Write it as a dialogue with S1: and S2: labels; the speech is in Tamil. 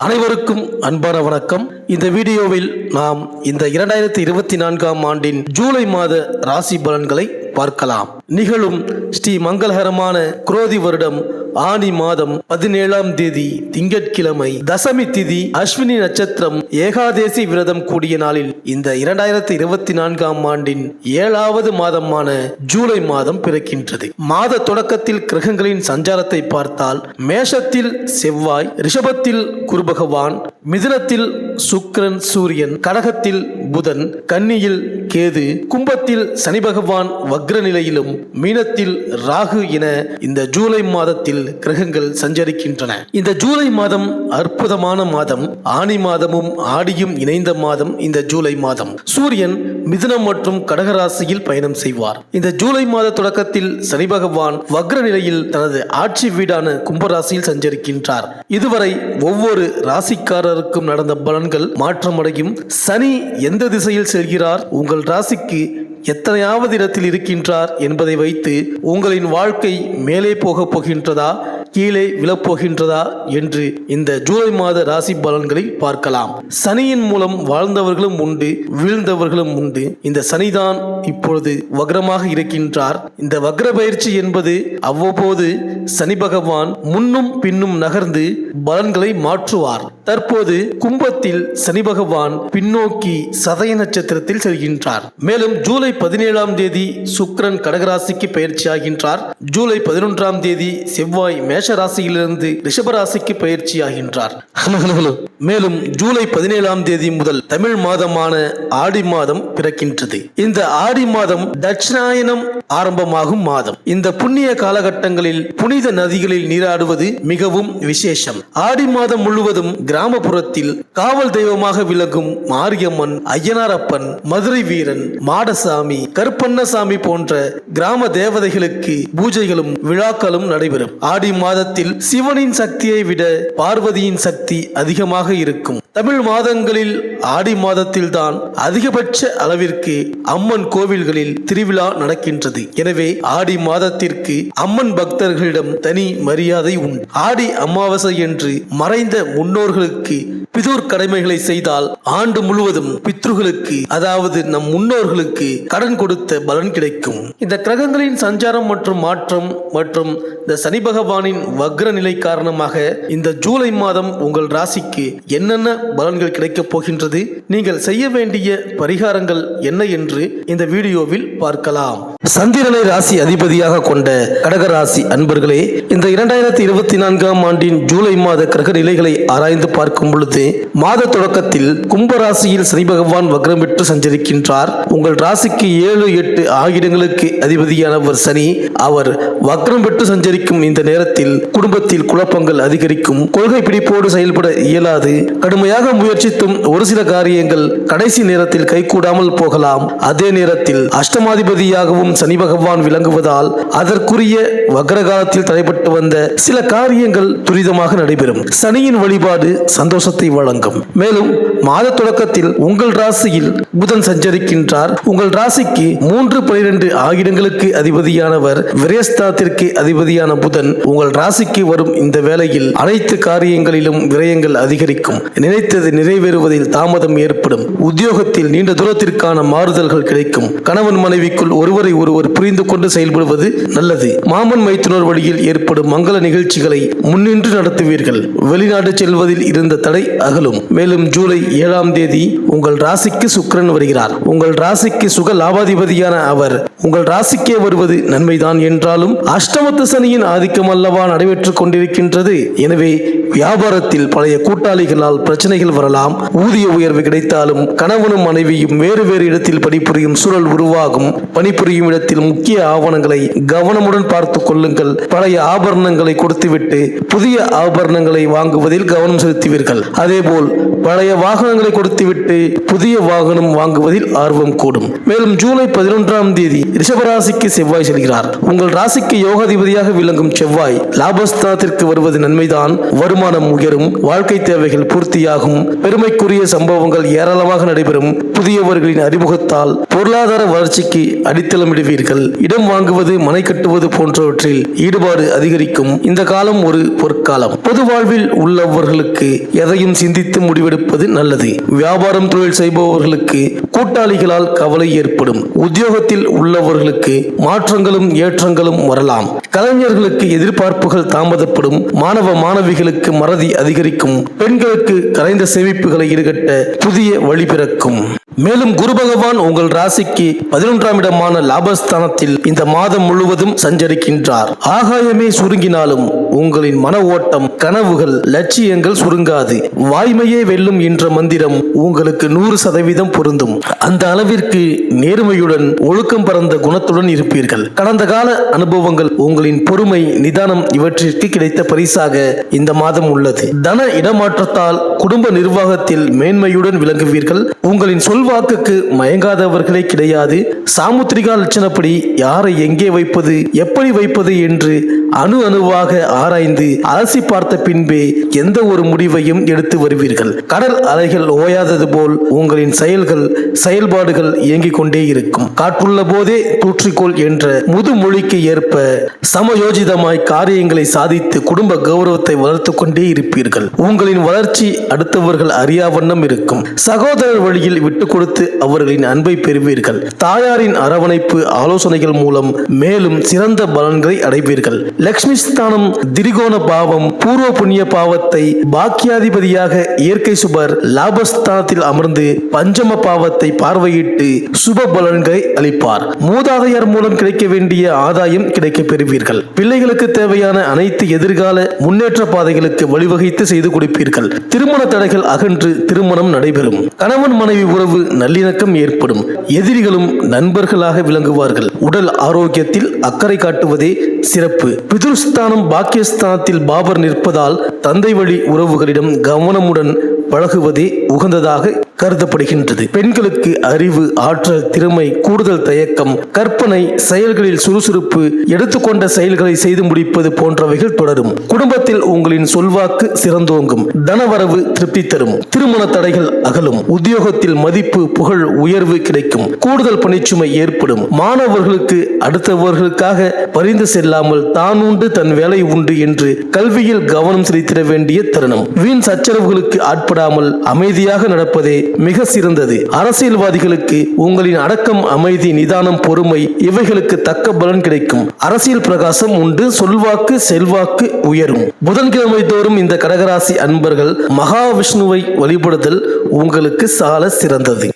S1: அனைவருக்கும் அன்பான வணக்கம். இந்த வீடியோவில் நாம் இந்த 2024ஆம் ஆண்டின் ஜூலை மாத ராசி பலன்களை பார்க்கலாம். நிகழும் ஸ்ரீ மங்களகரமான குரோதி வருடம் ஆனி மாதம் 17ஆம் தேதி திங்கட்கிழமை தசமி திதி அஸ்வினி நட்சத்திரம் ஏகாதேசி விரதம் கூடிய நாளில் இந்த 2024ஆம் ஆண்டின் 7வது மாதமான ஜூலை மாதம் பிறக்கின்றது. மாத தொடக்கத்தில் கிரகங்களின் சஞ்சாரத்தை பார்த்தால் மேஷத்தில் செவ்வாய், ரிஷபத்தில் குரு பகவான், மிதுனத்தில் சுக்கிரன் சூரியன், கடகத்தில் புதன், கன்னியில் கேது, கும்பத்தில் சனி பகவான் வக்ர நிலையிலும், மீனத்தில் ராகு என இந்த ஜூலை மாதத்தில் கிரகங்கள் சஞ்சரிக்கின்றன. இந்த ஜூலை மாதம் அற்புதமான மாதம். ஆனி மாதமும் ஆடியும் இணைந்த மாதம் இந்த ஜூலை மாதம். சூரியன் மிதுனம் மற்றும் கடகராசியில் பயணம் செய்வார். இந்த ஜூலை மாத தொடக்கத்தில் சனி பகவான் வக்ர நிலையில் தனது ஆட்சி வீடான கும்பராசியில் சஞ்சரிக்கின்றார். இதுவரை ஒவ்வொரு ராசிக்காரருக்கும் நடந்த பலன்கள் மாற்றமடையும். சனி எந்த திசையில் செல்கிறார், உங்கள் ராசிக்கு எத்தனையாவது இடத்தில் இருக்கின்றார் என்பதை வைத்து உங்களின் வாழ்க்கை மேலே போகப் போகின்றதா, கீழே விழப்போகின்றதா என்று இந்த ஜூலை மாத ராசி பலன்களை பார்க்கலாம். சனியின் மூலம் வாழ்ந்தவர்களும் உண்டு, வீழ்ந்தவர்களும் உண்டு. இந்த சனிதான் இப்பொழுது வக்ரமாக இருக்கின்றார். இந்த வக்ர பயிற்சி என்பது அவ்வப்போது சனி பகவான் முன்னும் பின்னும் நகர்ந்து பலன்களை மாற்றுவார். தற்போது கும்பத்தில் சனி பகவான் பின்னோக்கி சதய நட்சத்திரத்தில் செல்கின்றார். மேலும் ஜூலை 17ஆம் தேதி சுக்கிரன் கடகராசிக்கு பயிற்சி ஆகின்றார். ஜூலை 11ஆம் தேதி செவ்வாய் மேஷ ராசியிலிருந்து ரிஷபராசிக்கு பயிற்சி ஆகின்றார். மேலும் ஜூலை 17ஆம் தேதி முதல் தமிழ் மாதமான ஆடி மாதம் பிறக்கின்றது. இந்த ஆடி மாதம் தட்சிணாயனம் ஆரம்பமாகும் மாதம். இந்த புண்ணிய காலகட்டங்களில் புனித நதிகளில் நீராடுவது மிகவும் விசேஷம். ஆடி மாதம் முழுவதும் கிராமப்புறத்தில் காவல் தெய்வமாக விளங்கும் மாரியம்மன், ஐயனாரப்பன், மதுரை வீரன், மாடசாமி, கருப்பண்ணசாமி போன்ற கிராம தேவதைகளுக்கு பூஜைகளும் விழாக்களும் நடைபெறும். ஆடி மாதத்தில் சிவனின் சக்தியை விட பார்வதியின் சக்தி அதிகமாக இருக்கும். தமிழ் மாதங்களில் ஆடி மாதத்தில் தான் அதிகபட்ச அளவிற்கு அம்மன் கோவில்களில் திருவிழா நடக்கின்றது. எனவே ஆடி மாதத்திற்கு அம்மன் பக்தர்களிடம் தனி மரியாதை உண்டு. ஆடி அமாவாசை என்று மறைந்த முன்னோர்களுக்கு பிதுர் கடமைகளை செய்தால் ஆண்டு முழுவதும் பித்ருகளுக்கு, அதாவது நம் முன்னோர்களுக்கு கடன் கொடுத்த பலன் கிடைக்கும். இந்த கிரகங்களின் சஞ்சாரம் மற்றும் மாற்றம் மற்றும் இந்த சனி பகவானின் வக்ர நிலை காரணமாக இந்த ஜூலை மாதம் உங்கள் ராசிக்கு என்னென்ன பலன்கள் கிடைக்கப் போகின்றது, நீங்கள் செய்ய வேண்டிய பரிகாரங்கள் என்ன என்று இந்த வீடியோவில் பார்க்கலாம். சந்திரனை ராசி அதிபதியாக கொண்ட கடகராசி அன்பர்களே, இந்த 2024ஆம் ஆண்டின் ஜூலை மாத கிரக நிலைகளை ஆராய்ந்து பார்க்கும் பொழுது மாத தொடக்கத்தில் கும்பராசியில் சனி பகவான் வக்ரம் பெற்று சஞ்சரிக்கின்றார். உங்கள் ராசிக்கு 7, 8 ஆகிடங்களுக்கு அதிபதியானவர் சனி. அவர் வக்ரம் பெற்று சஞ்சரிக்கும் இந்த நேரத்தில் குடும்பத்தில் குழப்பங்கள் அதிகரிக்கும். கொள்கை பிடிப்போடு செயல்பட இயலாது. கடுமையாக முயற்சித்தும் ஒரு சில காரியங்கள் கடைசி நேரத்தில் கைகூடாமல் போகலாம். அதே நேரத்தில் அஷ்டமாதிபதியாகவும் சனி பகவான் விளங்குவதால் அதற்குரிய வக்ர காலத்தில் தடைபட்டு வந்த சில காரியங்கள் துரிதமாக நடைபெறும். சனியின் வழிபாடு சந்தோஷத்தை வழங்கும். மேலும் மாத தொடக்கத்தில் உங்கள் ராசியில் புதன் சஞ்சரிக்கின்றார். உங்கள் ராசிக்கு 3, 12 ஆகிடங்களுக்கு அதிபதியானவர் விரயஸ்தானத்திற்கு அதிபதியான புதன் உங்கள் ராசிக்கு வரும் இந்த வேளையில் அனைத்து காரியங்களிலும் விரயங்கள் அதிகரிக்கும். நினைத்தது நிறைவேறுவதில் தாமதம் ஏற்படும். உத்தியோகத்தில் நீண்ட தூரத்திற்கான மாறுதல்கள் கிடைக்கும். கணவன் மனைவிக்குள் ஒருவரை ஒருவர் புரிந்து கொண்டு செயல்படுவது நல்லது. மாமன் மைத்துனர் வழியில் ஏற்படும் மங்கள நிகழ்ச்சிகளை முன்னின்று நடத்துவீர்கள். வெளிநாடு செல்வதில் இருந்த தடை அகலும். மேலும் ஜூலை 7ஆம் தேதி உங்கள் ராசிக்கு சுக்கிரன் வருகிறார். உங்கள் ராசிக்கு சுக லாபாதிபதியான அவர் உங்கள் ராசிக்கே வருவது நன்மைதான் என்றாலும் அஷ்டமத்து சனியின் ஆதிக்கம் அல்லவா நடைபெற்றுக் கொண்டிருக்கின்றது. எனவே வியாபாரத்தில் பழைய கூட்டாளிகளால் பிரச்சனைகள் வரலாம். ஊதிய உயர்வு கிடைத்தாலும் கணவனும் மனைவியும் வேறு வேறு இடத்தில் பணிபுரியும் சூழல் உருவாகும். பணிபுரியும் இடத்தில் முக்கிய ஆவணங்களை கவனமுடன் பார்த்துக் கொள்ளுங்கள். பழைய ஆபரணங்களை கொடுத்துவிட்டு புதிய ஆபரணங்களை வாங்குவதில் கவனம் செலுத்துவீர்கள். அதேபோல் பழைய வாகனங்களை கொடுத்துவிட்டு புதிய வாகனம் வாங்குவதில் ஆர்வம் கூடும். மேலும் ஜூலை 11ஆம் தேதி ரிஷபராசிக்கு செவ்வாய் செல்கிறார். உங்கள் ராசிக்கு யோகாதிபதியாக விளங்கும் செவ்வாய் லாபஸ்தானத்திற்கு வருவது நன்மைதான். வருமானம் உயரும், வாழ்க்கை தேவைகள் பூர்த்தியாகும், பெருமைக்குரிய சம்பவங்கள் ஏராளமாக நடைபெறும், புதியவர்களின் அறிமுகத்தால் பொருளாதார வளர்ச்சிக்கு அடித்தளமிடுவீர்கள். இடம் வாங்குவது, மனை கட்டுவது போன்றவற்றில் ஈடுபாடு அதிகரிக்கும். இந்த காலம் ஒரு பொற்காலம். பொது வாழ்வில் உள்ளவர்களுக்கு எதையும் சிந்தித்து முடிவெடுப்பது நல்லது. வியாபாரம், தொழில் செய்பவர்களுக்கு கூட்டாளிகளால் கவலை ஏற்படும். உத்தியோகத்தில் உள்ளவர்களுக்கு மாற்றங்களும் ஏற்றங்களும் வரலாம். கலைஞர்களுக்கு எதிர்பார்ப்புகள் தாமதப்படும். மாணவ மாணவிகளுக்கு மறதி அதிகரிக்கும். பெண்களுக்கு கரைந்த சேமிப்புகளை ஈடுகட்ட புதிய வழி பிறக்கும். மேலும் குரு பகவான் உங்கள் ராசிக்கு 11ஆம் இடமான லாபஸ்தானத்தில் இந்த மாதம் முழுவதும் சஞ்சரிக்கின்றார். ஆகாயமே சுருங்கினாலும் உங்களின் மன ஓட்டம், கனவுகள், லட்சியங்கள் சுருங்காது. வாய்மையே வெல்லும் என்ற மந்திரம் உங்களுக்கு 100% பொருந்தும். அந்த அளவிற்கு நேர்மையுடன், ஒழுக்கம் பரந்த குணத்துடன் இருப்பீர்கள். கடந்த கால அனுபவங்கள், உங்களின் பொறுமை, நிதானம் இவற்றிற்கு கிடைத்த பரிசாக இந்த மாதம் உள்ளது. தன இடமாற்றத்தால் குடும்ப நிர்வாகத்தில் மேன்மையுடன் விளங்குவீர்கள். உங்களின் சொல்வாக்குக்கு மயங்காதவர்களே கிடையாது. சாமுத்திரிகா லட்சணப்படி யாரை எங்கே வைப்பது, எப்படி வைப்பது என்று அணுவாக ஆராய்ந்து அலசி பார்த்த பின்பே எந்த ஒரு முடிவையும் எடுத்து வருவீர்கள். கடல் அலைகள் ஓயாதது போல் உங்களின் செயல்பாடுகள் இயங்கிக் கொண்டே இருக்கும். காற்றுள்ள போதே தூற்றிக்கொள் என்ற முதுமொழிக்கு ஏற்ப சமயோஜிதமாய் காரியங்களை சாதித்து குடும்ப கௌரவத்தை வளர்த்து கொண்டே இருப்பீர்கள். உங்களின் வளர்ச்சி அடுத்தவர்கள் அறியாவண்ணம் இருக்கும். சகோதரர் வழியில் விட்டு கொடுத்து அவர்களின் அன்பை பெறுவீர்கள். தாயாரின் அரவணைப்பு, ஆலோசனைகள் மூலம் மேலும் சிறந்த பலன்களை அடைவீர்கள். லட்சுமி ஸ்தானம், திரிகோண பாவம், பூர்வ புண்ணிய பாவத்தை பாக்கியாதிபதியாக இயற்கை சுபர் லாபஸ்தானத்தில் அமர்ந்து பஞ்சம பாவத்தை பார்வையிட்டு சுப பலன்களை அளிப்பார். மூதாதையர் மூலம் கிடைக்க வேண்டிய ஆதாயம் கிடைக்க பெறுவீர்கள். பிள்ளைகளுக்கு தேவையான அனைத்து எதிர்கால முன்னேற்ற பாதைகளுக்கு வழிவகைத்து செய்து கொடுப்பீர்கள். திருமண தடைகள் அகன்று திருமணம் நடைபெறும். கணவன் மனைவி உறவு நல்லிணக்கம் ஏற்படும். எதிரிகளும் நண்பர்களாக விளங்குவார்கள். உடல் ஆரோக்கியத்தில் அக்கறை காட்டுவதே சிறப்பு. பிதுர்ஸ்தானம் பாக்கியஸ்தானத்தில் பாபர் நிற்பதால் தந்தை வழி உறவுகளிடம் கவனமுடன் பழகுவதே உகந்ததாக கருதப்படுகின்றது. பெண்களுக்கு அறிவு, ஆற்றல், திறமை, கூடுதல் தயக்கம், கற்பனை, செயல்களில் சுறுசுறுப்பு, எடுத்துக்கொண்ட செயல்களை செய்து முடிப்பது போன்றவைகள் தொடரும். குடும்பத்தில் உங்களின் சொல்வாக்கு சிறந்தோங்கும். தனவரவு திருப்தி தரும். திருமண தடைகள் அகலும். உத்தியோகத்தில் மதிப்பு, புகழ், உயர்வு கிடைக்கும். கூடுதல் பணிச்சுமை ஏற்படும். மாணவர்களுக்கு அடுத்தவர்களுக்காக பரிந்து செல்லாமல் தான் உண்டு தன் வேலை உண்டு என்று கல்வியில் கவனம் செலுத்திட வேண்டிய தருணம். வீண் சச்சரவுகளுக்கு ஆட்படாமல் அமைதியாக நடப்பதே மிக சிறந்தது. அரசியல்வாதிகளுக்கு உங்களின் அடக்கம், அமைதி, நிதானம், பொறுமை இவைகளுக்கு தக்க பலன் கிடைக்கும். அரசியல் பிரகாசம் உண்டு. சொல்வாக்கு, செல்வாக்கு உயரும். புதன்கிழமை தோறும் இந்த கடகராசி அன்பர்கள் மகாவிஷ்ணுவை வழிபடுதல் உங்களுக்கு சால சிறந்தது.